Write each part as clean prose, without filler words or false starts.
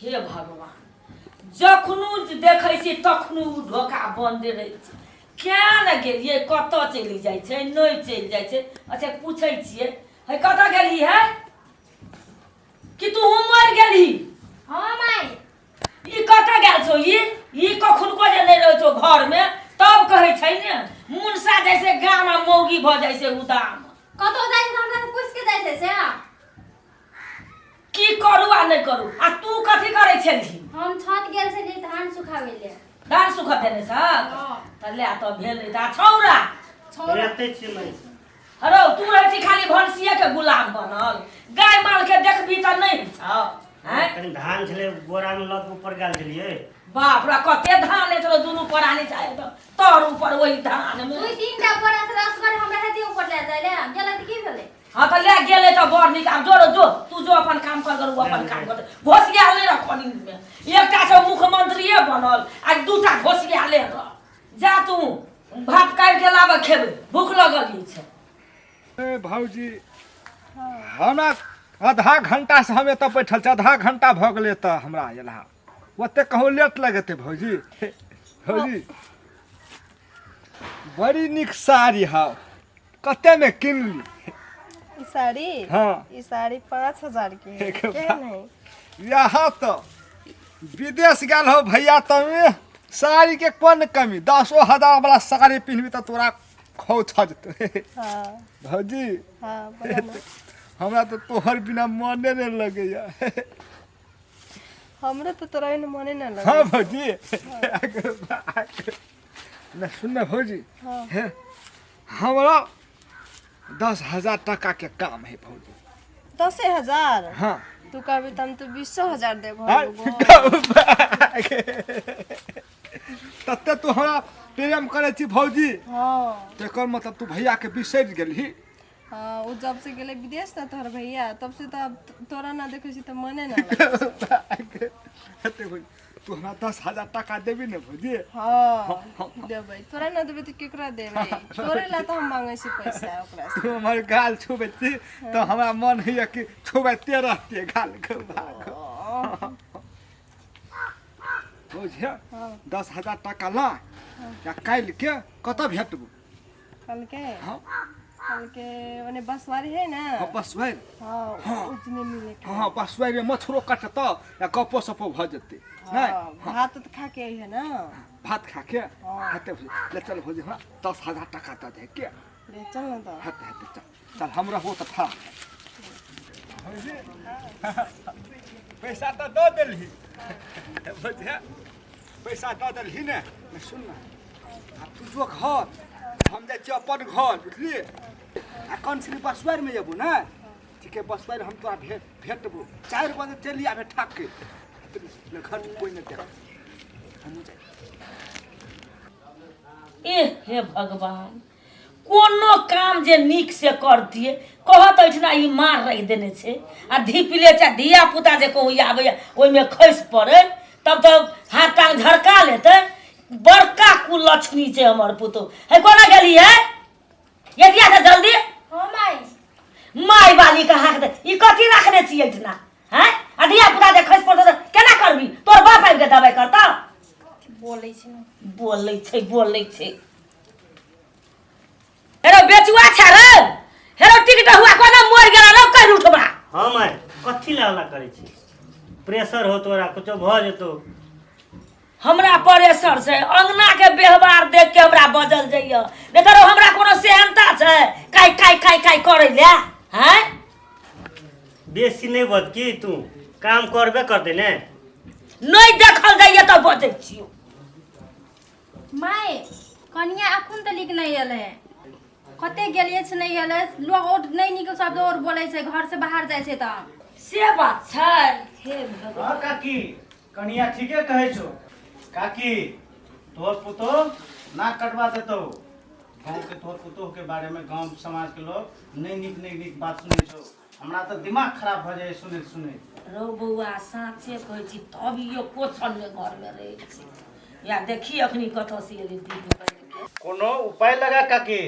हे भगवान जखनू देखै छी तखनू ढोका बंदे रहै छै क्या न गेलिए कत चली जाइ छै नहीं चली जाइ छै अच्छा पूछै छियै है कत गेली है कि तू मर गेली हां माई ई कत गेल छौ ई कखन को जे नहीं रहै छौ घर में तब कहै छै ने मुनसा जैसे गाम में मौगी भ जाइ छै उदाम कतो जाइ छै हमरा पूछ के जाइ छै से की करू आ नहीं करू आ तू कथी करै छलही हम छत गेल छलियै धान सुखाबै ले धान सुखा देने छ हां त ले त भेलै त छौरा रहते छी मैं अरे तू रहे छी खाली भनसिए के गुलाम बनल गाय माल के देखबी त नहीं छ हैं कनी धान छले बोरा में लद ऊपर गाल छलिए बाप रे कते धान है चलो दुनु परानी चाहे त तोर ऊपर वही धान में दुई तीनटा बोरा से रसगर हमरा हेती ऊपर ले जाय ले गेल त की भेलै हां त ले गेले त बड़ निकाम जोरो जो तू जो अपन काम कर करू अपन काम कर घोसिया ले रखनी में एकटा से मुख्यमंत्रीए बनल आ दूटा घोसिया ले रह जा तू भात काट के लाबे खेबे भूख लगल छै ए भौजी हमरा आधा घंटा से हम एतऽ बैठल छी आधा घंटा भऽ गेलै तऽ हमरा एला ओते कहूँ लेट लगते भौजी भौजी बड़ी नीक साड़ी हौ कते में किनली ई साड़ी हाँ ई साड़ी 5000 की है एक के बात। नहीं यहाँ तो विदेश गेल हो भैया तमे साड़ी के कोन कमी 10,000 वाला साड़ी पिन्हबी तऽ तोरा खौ छजते हाँ भौजी हाँ बोला ना हमरा तो तोहर बिना मने नहीं लगैया हमरो तो तोरा इन मने ना लगे हाँ भौजी न सुन भौजी हाँ है हमरा 10,000 टका के काम है भौजी 10,000 हाँ तू कहबी त हम तो 20,000 देबो तते तू हमरा प्रेम करे छी भौजी हाँ तेकर मतलब तू भैया के बिसर गेलही हाँ वो जब से गेले विदेश ना तोहर भैया तब से तो अब तोरा ना देखे छी तो मने ना लगे तू हमरा 10,000 टका देबी ने भौजी हाँ देबै तोरा ना देबै तो केकरा देबै तोरे ला तो हम मांगे छी पैसा ओकरा से तू हमर गाल छुबै छी तो हमरा मन है कि छुबैते रहते गाल के बुझिया 10,000 टका ला या काल के कत भेटबू कल के हाँ कल के ओने बसवारी है ना हाँ बसवार हाँ उजने मिले के हाँ बसवार में मछरो कटत या गपो सपो भ जते हाँ भात तो खा के आई है ना भात खा के हाँ। हाथे ले चल भौजी हमरा 10,000 टका त दे के ले चल ना तो हाथे हाथे चल चल हमरा हो त था भौजी पैसा तो दो देलही भौजी पैसा दो देलही ने सुन ना आ तू जो घर हम जाइ छी अपन घर बुझलिए आ कौन सी बसवार में जेबू ना ठीक है बसवार हम तोरा भेटबू 4 बजे चली आबे ठाक के घर कोई नहीं देख हम जाए ए हे भगवान कोनो काम जे नीक से कर दिए कहत ओठना ई मार रख देने छे आ धीपिले चा धिया पुता जे कहू आबे ओइ में खैस पड़े तब तो हाथ टांग झड़का लेते बड़का कुलछनी छे हमर पुतो है कोना गेली है ये दिया था जल्दी हां माई माई वाली का हाथ दे ई कथी रखने छी एठना हैं आ धिया पुता जे खैस पड़ते केना करबी तोर बाप आबि के दवाई करता बोलै छै ना बोलै छै हेरो बेचुआ छ रे हेरो टिकट हुआ कोना मोर गेला न कहि उठबा हां मैं कथि लाला करे छी प्रेशर हो तोरा कुछो भ जेतो हमरा प्रेशर से अंगना के व्यवहार देख के हमरा बजल जइयो ने तो हमरा कोनो सेहनता छै काई करे ले हैं बेसी नहीं बज की तू काम करबे करते ने नहीं देखल जाइए तो बजै छियो माई कनिया अखन त लिख नहीं एले कते गेलिए छ नहीं एले लोग और नहीं निकल शब्द और बोलै छै घर से बाहर जाय छै त से बात छै हे भगवान हाँ काकी कनिया ठीके कहे छो काकी तोर पुतो ना कटवा देतो गाँव के तोर पुतो के बारे में गांव समाज के लोग नहीं नीक बात सुनै छो हमरा तो दिमाग खराब भ जाए सुने रो बौआ साँचे कहै छी तब यो कोछन में घर में रहै छी या देखी अखनी कतौ से एली दीदी कोनो उपाय लगा काकी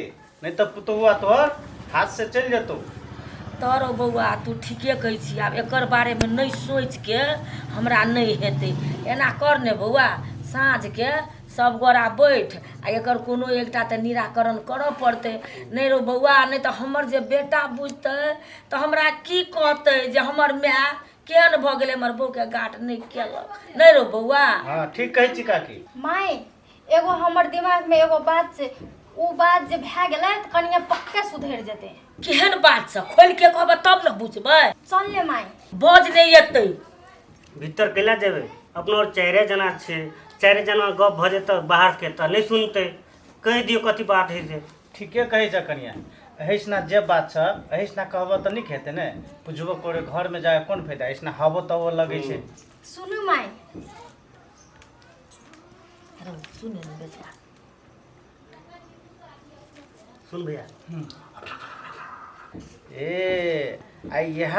नहीं तो पुतोवा तोर हाथ से चल जतो तोरो बौआ तू ठीके कहै छी। आब एकर बारेमे नहि सोचिके हमरा नहि हेतै। एना कर ने बौआ, साँझके सब गोरा बैठ आ एकर कोनो एकटा तऽ निराकरण करऽ पड़तै। नहि रो बौआ, नहि तऽ हमर जे बेटा बुझतै तऽ हमरा की कहतै जे हमर माय केहन भऽ गेलै, हमर बहूके गाँठ नहि केलक। नहि रो बौआ। हाँ ठीक कहै छी काकी। माय एगो हमर दिमागमे एगो बात छै, उ बात जे भए गेलै तऽ कनिया पक्के सुधरि जेतै। केहन बात सब खोलि के कहबै तब ने बुझबै। चल ले माय। बज नहि एतै। भीतर कैला जेबै? अपनो चारिए जना छै, चारिए जना गप भऽ जेतै बाहरके तऽ नहि सुनतै। कहि दियौ कथी बात है से। ठीके कहै छ कनिया। अहिसना जे बात छ अहिसना कहबो तऽ नीक हेतै ने। बुझबो करे घरमे जाके कोन फायदा, अहिसना हबो तबो लगै छै। सुनू माय। सुन ने बेटा, सुन भैया, ए आइ इएह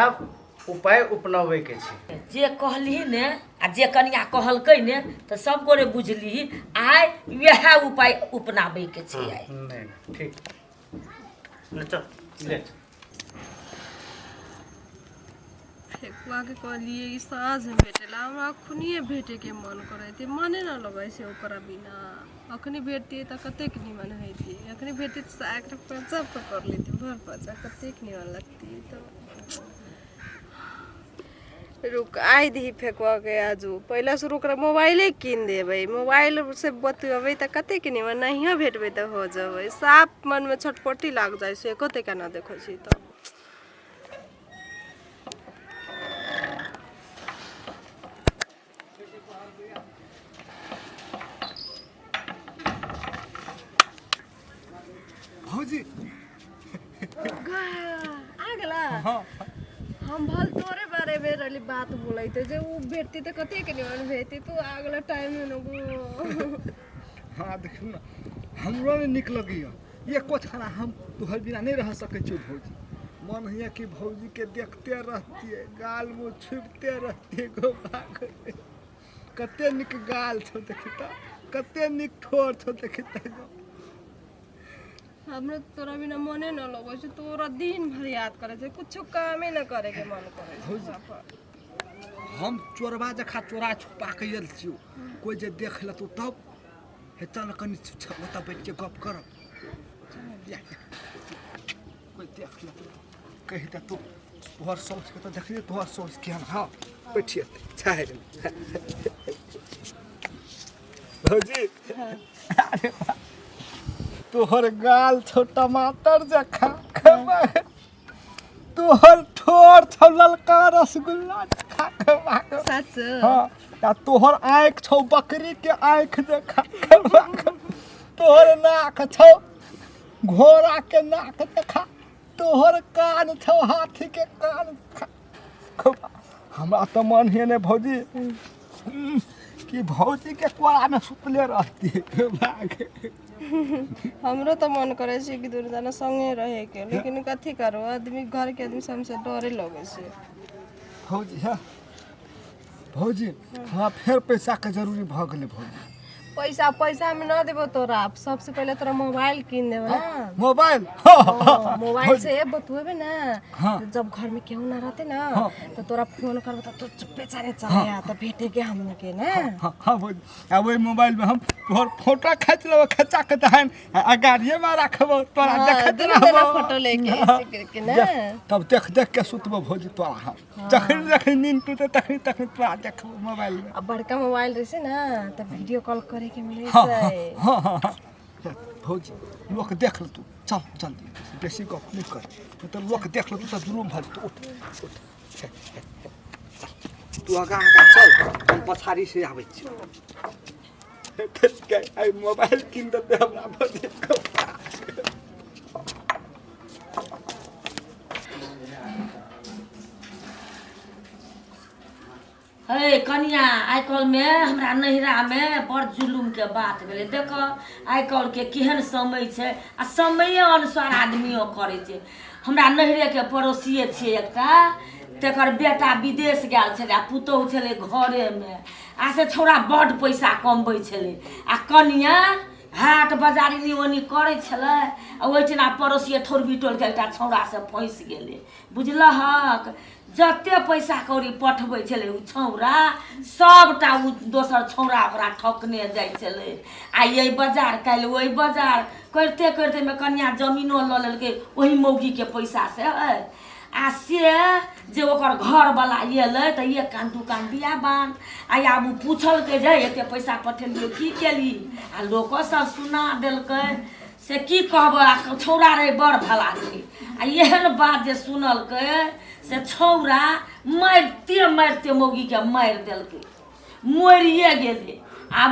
उपाय अपनाबैके छै। जे कहली ने आ जे कनिया कहलकै ने तऽ सब गोरे बुझली। आइ वएह उपाय अपनाबैके छै आइ। नहीं ठीक ले चल। ले फेकुआके कहलिए ई साँझ भेटेला, हमरा अखनिए भेटेके मन करैते, मने न लगै छै ओकरा बिना। अखनी भेटतिए तऽ कतेक निमन होइतिए, अखनी भेटतिए तऽ साग पचा कर लेती, भर पचा कतेक निमन लगती। तो रुक आई दी फेकुआ के आजू पहले से ओकरा मोबाइले कीन देबै। मोबाइल से बतबै तऽ कतेक निमन, नहियो भेटबै तऽ हो जेबै। साफ मन में छटपटी लाग जाइ छै, कते केना देखै छी तऽ। भौजी आ गेला। हम भल तोरे बारे में रही बात बोलते जे उ भेटती तो कते के निमन भेटती, तू आ गेला टाइम में न गो। हाँ देखियो ना, हमरो ने निक लगियो। ये कोठाना हम तोहर बिना नहीं रह सकै छियो भौजी। मन है कि भौजी के देखते रहतिए, गाल मुँह छुपते रहतिए गो भाग। कते निक गाल छौ देखिता, कते निक ठोर छौ देखिता गो। हमरो तोरा बिना मने न लगै छै, तोरा दिन भर याद करे छै, कुछ कामे न करे के मन करे छै। हम चोरबा जखा चोरा छुपा के आयल छियो, कोई जे देख लेतो तब हे चल कनी ओतऽ बैठ के गप करब। कोई देख लेतो कहि दे तू तोहर सौस के तो देखलिए, तोहर सौस केहन। हाँ बैठिए छाड़ भौजी। अरे तोहर गाल छौ टमाटर जखा, तोहर ठोर छौ ललका रसगुल्ला जखा। सच। हाँ या तोहर आँख छौ बकरी के आँख जखा। तोहर नाक छौ घोड़ा के नाक जखा, तोहर कान छौ हाथी के कान जखा। हमरा तो मन है ने भौजी कि भौजी के कोड़ा में सुतले रहती। हमरो तो मन करे छै कि दूर जाना संगे रहे के, लेकिन कथी करो, आदमी घर के आदमी सबसे डरे लगे छै। भौजी है भौजी, हमरा फेर पैसा के जरूरी भ गेलै भौजी। पैसा में न देबो तोरा, सबसे पहले तोरा मोबाइल कीन देबो ना। मोबाइल मोबाइल से बतुएबे ना। हाँ। जब घर में केहू ना रहते ना तो तोरा फोन करबो तो तू चुपे चारे चले आ तो भेटे के हमने के ना। हाँ भौजी, अब वही मोबाइल में हम तोहर फोटो खींच लेबो, खचा के तहन गाड़िए में रखबो, तोरा देखत रहबो फोटो लेके ऐसे करके ना। तब देख देख के सुतबो भौजी तोरा। हम जखन जखन नींद टूटे तखन तखन तोरा देखबो मोबाइल में। अब बड़का मोबाइल रहसे ना तो वीडियो कॉल करे के मिले हाँ से। हाँ हाँ हाँ भौजी, लोक देख ले तू, चल जल्दी, बेसी गप नहीं कर, नहीं तो लोक देख ले तू तो जुलूम भर। तू उठ उठ, तू आगा आगा चल, हम पछाड़ी से आबै छी। आई मोबाइल किन दे हमरा भौजी को। हे कनिया, आइ काल्हिमे हमरा नैहरामे बड़ जुलुमके बात भेलै। देखऽ आइ काल्हिके केहन समय छै आ समये अनुसार आदमियो करै छै। हमरा नैहरेके पड़ोसिए छियै एकटा, तकर बेटा विदेश गेल छलै आ पुतहु छलै घरेमे। आ से छौड़ा बड्ड पैसा कमबै छलै आ कनिया हाट बाजारी ओनी करै छलै आ ओहिठिना पड़ोसिए ठोरबी टोलके एकटा छौड़ासँ फँसि गेलै बुझलहक। जते पैसा कौड़ी पठबै छलै ओ छौड़ा सबटा ओ दोसर छौड़ा ओकरा ठकने जाइ छलै। आ ये बाजार काल्हि ओहि बाजार करिते करितेमे कनिया जमीनो लऽ लेलकै ओहि मौगीके पैसा से आ से जे ओकर घरवला अयलै तऽ एक कान दू कान बिया बान आ आब ओ पूछलकै जे एतेक पैसा पठेलियै की केली आ लोको सब सुना देलकै से की कहबै। आ छौड़ा रहै बड़ भला के आ एहन बात जे सुनलकै से छौड़ा मारिते मारिते मौगीके मारि देलकै मरिए गेलै आ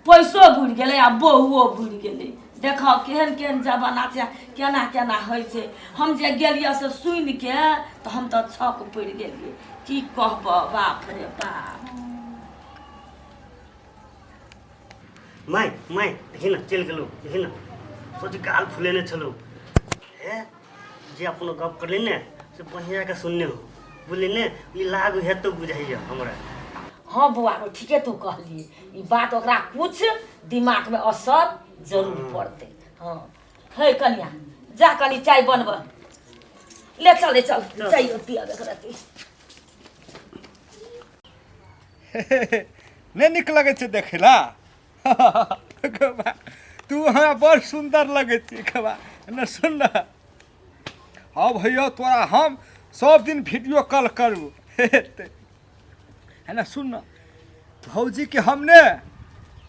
पैसो बुड़ि गेलै आ बहुओ बुड़ि गेलै। देखो केहन केहन जमाना छै केना केना होइ छै। हम जे गेलियै से सुनिके तऽ हम तऽ छक पड़ि गेलियै की कहबऽ बाप रे बाप। माय माय देखी ना चलि गेलहुँ देखी ना सोची गाल फुलेने छलहुँ हे जे अपनो गप करली ने से बढ़िया के सुनने हो बोली ने ई लागू हेतौ बुझाइए हमरा। हाँ बौआ ठीके तू कहली ई बात ओकरा कुछ दिमाग में असर जरूर पड़ते। हाँ है कनिया जा कनी चाय बनब ले चल चाय पियाबे करती। नहीं निक लगे छे देखेला तू हमरा बड़ सुंदर लगे छे कबा न सुन ना। हाँ भैया तोरा हम सब दिन वीडियो कॉल करू है ना। सुन ना भौजी के हमने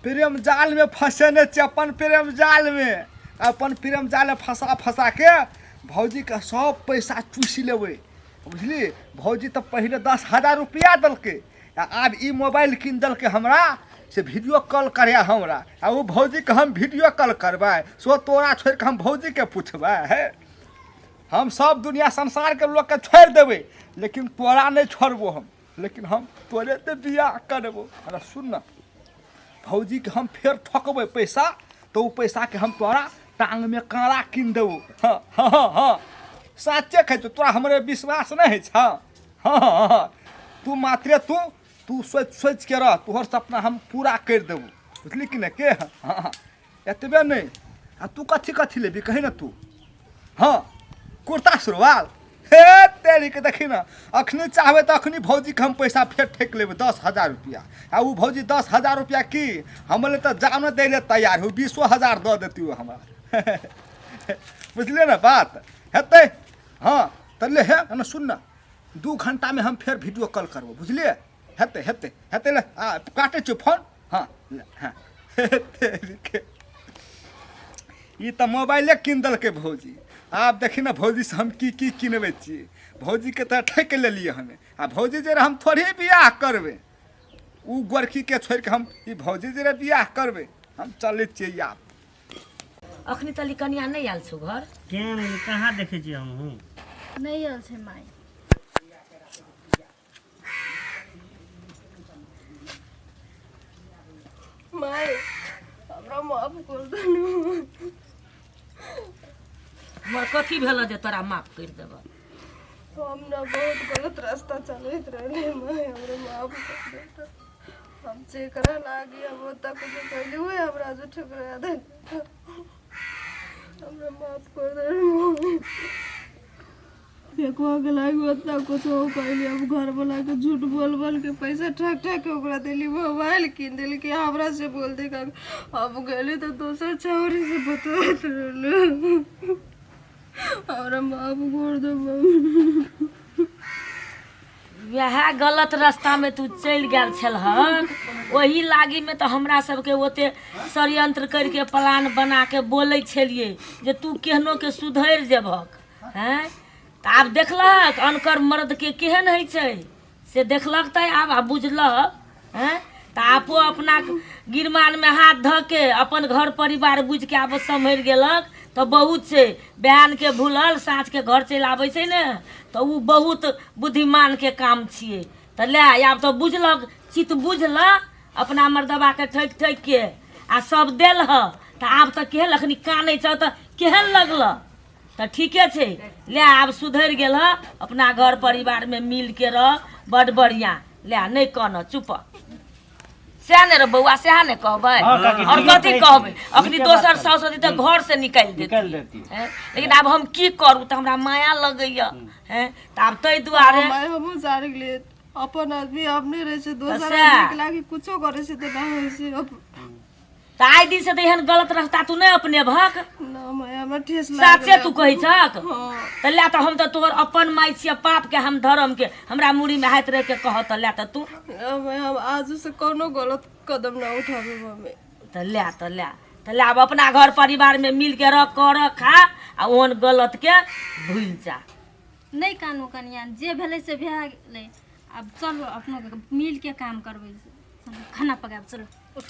प्रेम जाल में फंसेने छे अपन प्रेम जाल में अपन प्रेम जाल में फंसा फंसा के भौजी के सब पैसा चूसी लेबै बुझली। भौजी तो पहले 10,000 रुपया दलके आब ई मोबाइल किन दलके हमरा से वीडियो कॉल करे हमरा आ वो भौजी के हम वीडियो कॉल करबै सो तोरा छोड़ के हम भौजी के पूछबै है। हम सब दुनिया संसार के लोग के छोड़ देबै लेकिन तोरा नहीं छोड़बो हम लेकिन हम तोरे ते बियाह करबो। अरे सुन ना भौजी के हम फिर ठकबै पैसा तो वो पैसा के हम तोरा टांग में कांड़ा किन देबो। हाँ हाँ हाँ हाँ सच्चे कहे तो तोरा हमरे विश्वास नहीं है। हाँ हाँ हाँ हाँ तू मात्रे तू सोच सोच के रह तोहर सपना हम पूरा कर देबो बुझली कि नहीं के। हाँ हाँ एतबे नहीं आ तू कथी कथी लेबी कही ना तू। हाँ कुर्ता सुरवाल हे तेरी के देखी ना अखनी चाहबे तो अखनी भौजी के हम पैसा फेर ठेक लेबै 10,000 रुपया आ वो भौजी 10,000 रुपया की हमले तो जान दे ले तैयार हो 20,000 दे देती हो हमरा बुझलिए ना बात हेतै। हाँ तले है ना सुन ना 2 घंटा में हम फिर वीडियो कॉल करबो बुझलिए हेतै हेतै हेतै ले काटे छ फोन। हाँ हाँ ई तो मोबाइले किन दलके भौजी। आप देखी ना भौजी से हम की किनबे छियै भौजी के तो ठेक लेलिए हमें आ भौजी जे हम थोड़े बियाह करबे उ गोरखी के छोड़ के हम ई भौजी जे बियाह करबे हम चले छियै। आप अखनी तली कनिया नहीं आयल छौ घर केहन कहाँ देखे छी हम नहीं आयल छे माई। माय हमरा माफ कर दनु हमर कथी भेल जे तोरा माफ कर देब। हम ना बहुत गलत रास्ता चलत रहले माय हमरा माफ कर दे। हम से करे लागी अब तक जो कहली हुए हमरा जो ठुकरा दे हमरा माफ कर दे। फेकुआ के लागी उतना कुछ हो कहली अब घर वाला के झूठ बोल बोल के पैसा ठक ठक के ओकरा देली मोबाइल किन देली कि हमरा से बोल दे का अब गेली तो दोसर छौरी से बतवत रहले हमरा माफ कर दे। वह गलत रास्ता में तू चल गेल छलहक वही लागी में तो हमरा सबके ओते षड्यंत्र करके प्लान बना के बोले छलिए जे तू केहनो के सुधर जेबहक हैं। तो आब देखलक अनकर मर्द के केहन है छै से देखलक तो आब बुझलक हैं। तो आपो अपना गिरमान में हाथ धऽ के अपन घर परिवार बुझ के आब सम्हर गेलक तो बहुत छै बहन के भूलल साँझ के घर चलि आबै छै ने तो उ बहुत बुद्धिमान के काम छिए। तो ले आब तो बुझलक चित बुझल अपना मर्दबा के ठक ठक के आ सब देल तो आब तो केहन अखनी कानै छ तो केहन लगल तो ठीके छै ले आब सुधर गेल अपना घर परिवार में मिल के रह बड़ बढ़िया ले नहीं कान चुप सएह ने रे बउआ, सएह ने कहबै हाँ, काकी, और ठीके कथी कहै कहबै? छी। अखनी ठीके दोसर बात साउस रहती तऽ घर से निकालि निकालि देती देती। हैं? लेकिन आब हम की करू, तऽ हमरा माया लगैया हैं, तऽ आब ताहि दुआरे माय हमहूँ जान गेलियै अपन आदमी अपने रहै छै, दोसर सएह। आदमीके लागि कुछो करै छै तऽ नहि होइ छै। अब तऽ आइ दिन से तऽ एहन गलत रास्ता तू नहि अपनेबहक, ना माय हमरा ठेस साचे तू कहै छक। हाँ तऽ लए तऽ हम तऽ तोहर अपन माय छियै, पाप के हम धर्म के हमरा मुड़ी में हाथ रख के कह तऽ लए तऽ तू माय हम आजू से कोनो गलत कदम ना उठाबे मम्मी। तऽ लए आब अपना घर परिवार में मिल के रह कर खा आ ओहन गलत के भूल जा। नहीं कानू कनिया, जे भेलै से भए गेलै। अब चलो अपनो मिल के काम करबै, खाना पकाब, चलो उठ।